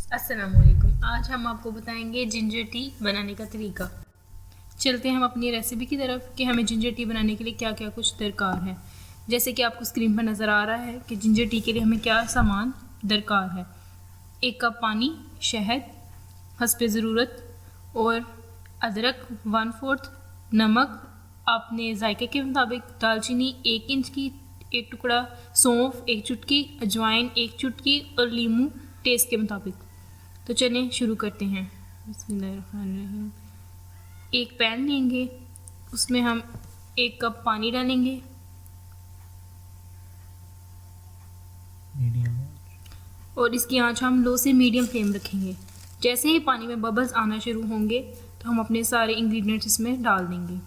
अस्सलामुअलैकुम। आज हम आपको बताएंगे जिंजर टी बनाने का तरीका। चलते हैं हम अपनी रेसिपी की तरफ कि हमें जिंजर टी बनाने के लिए क्या क्या कुछ दरकार है। जैसे कि आपको स्क्रीन पर नज़र आ रहा है कि जिंजर टी के लिए हमें क्या सामान दरकार है। 1 कप पानी, शहद हस्बे ज़रूरत और अदरक 1/4, नमक अपने जायके के मुताबिक, दालचीनी 1 इंच की 1 टुकड़ा, सौंफ 1 चुटकी, अजवाइन 1 चुटकी और लीमू टेस्ट के मुताबिक। तो चलें शुरू करते हैं। बिस्मिल्लाहिर्रहमानिर्रहीम। एक पैन लेंगे, उसमें हम 1 कप पानी डालेंगे और इसकी आंच हम लो से मीडियम फ्लेम रखेंगे। जैसे ही पानी में बबल्स आना शुरू होंगे तो हम अपने सारे इंग्रेडिएंट्स इसमें डाल देंगे।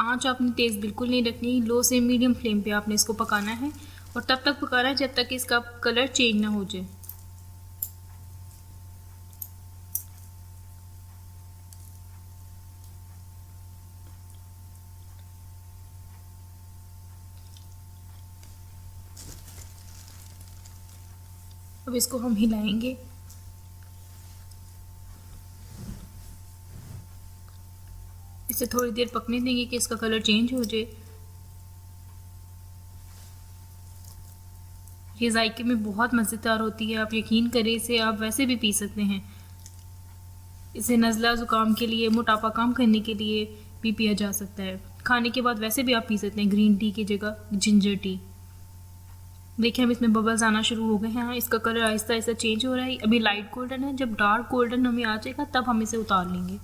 आंच आपने तेज़ बिल्कुल नहीं रखनी, लो से मीडियम फ्लेम पे आपने इसको पकाना है और तब तक पकाना है जब तक इसका कलर चेंज ना हो जाए। अब इसको हम हिलाएंगे। इसे थोड़ी देर पकने देंगे कि इसका कलर चेंज हो जाए। ये जायके में बहुत मज़ेदार होती है, आप यकीन करें, इसे आप वैसे भी पी सकते हैं। इसे नज़ला ज़ुकाम के लिए, मोटापा कम करने के लिए भी पिया जा सकता है। खाने के बाद वैसे भी आप पी सकते हैं ग्रीन टी की जगह जिंजर टी। देखिए हम इसमें बबल्स आना शुरू हो गए हैं, इसका कलर आहिस्ता आहिस्ता चेंज हो रहा है। अभी लाइट गोल्डन है, जब डार्क गोल्डन हमें आ जाएगा तब हम इसे उतार लेंगे।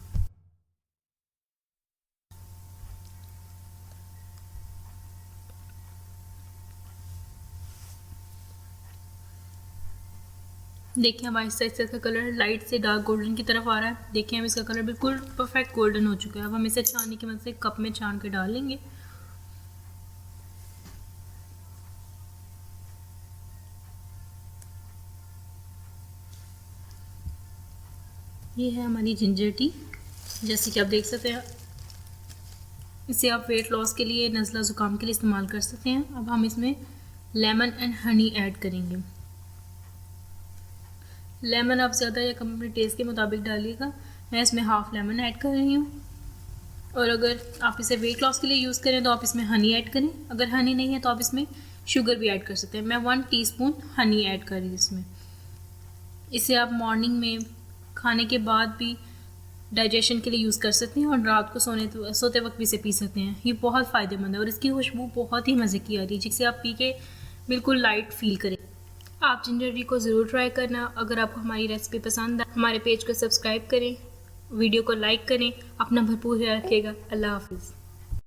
देखिए हम आहिस्ता आहिस्ता इसका कलर लाइट से डार्क गोल्डन की तरफ आ रहा है। देखिए हम इसका कलर बिल्कुल परफेक्ट गोल्डन हो चुका है। अब हम इसे छाननी की मदद से कप में छान के डाल लेंगे। ये है हमारी जिंजर टी, जैसे कि आप देख सकते हैं। इसे आप वेट लॉस के लिए, नज़ला ज़ुकाम के लिए इस्तेमाल कर सकते हैं। अब हम इसमें लेमन एंड हनी ऐड करेंगे। लेमन आप ज़्यादा या कम अपने टेस्ट के मुताबिक डालिएगा। मैं इसमें हाफ़ लेमन ऐड कर रही हूँ। और अगर आप इसे वेट लॉस के लिए यूज़ करें तो आप इसमें हनी ऐड करें। अगर हनी नहीं है तो आप इसमें शुगर भी ऐड कर सकते हैं। मैं 1 टीस्पून हनी ऐड कर रही हूँ इसमें। इसे आप मॉर्निंग में खाने के बाद भी डाइजेशन के लिए यूज़ कर सकते हैं और रात को सोते वक्त भी इसे पी सकते हैं। ये बहुत फ़ायदेमंद है और इसकी खुशबू बहुत ही मज़े की आ रही है, जिसे आप पी के बिल्कुल लाइट फील करें। आप जिंजर टी को ज़रूर ट्राई करना। अगर आपको हमारी रेसिपी पसंद आए, हमारे पेज को सब्सक्राइब करें, वीडियो को लाइक करें। अपना भरपूर ख्याल रखिएगा। अल्लाह हाफिज़।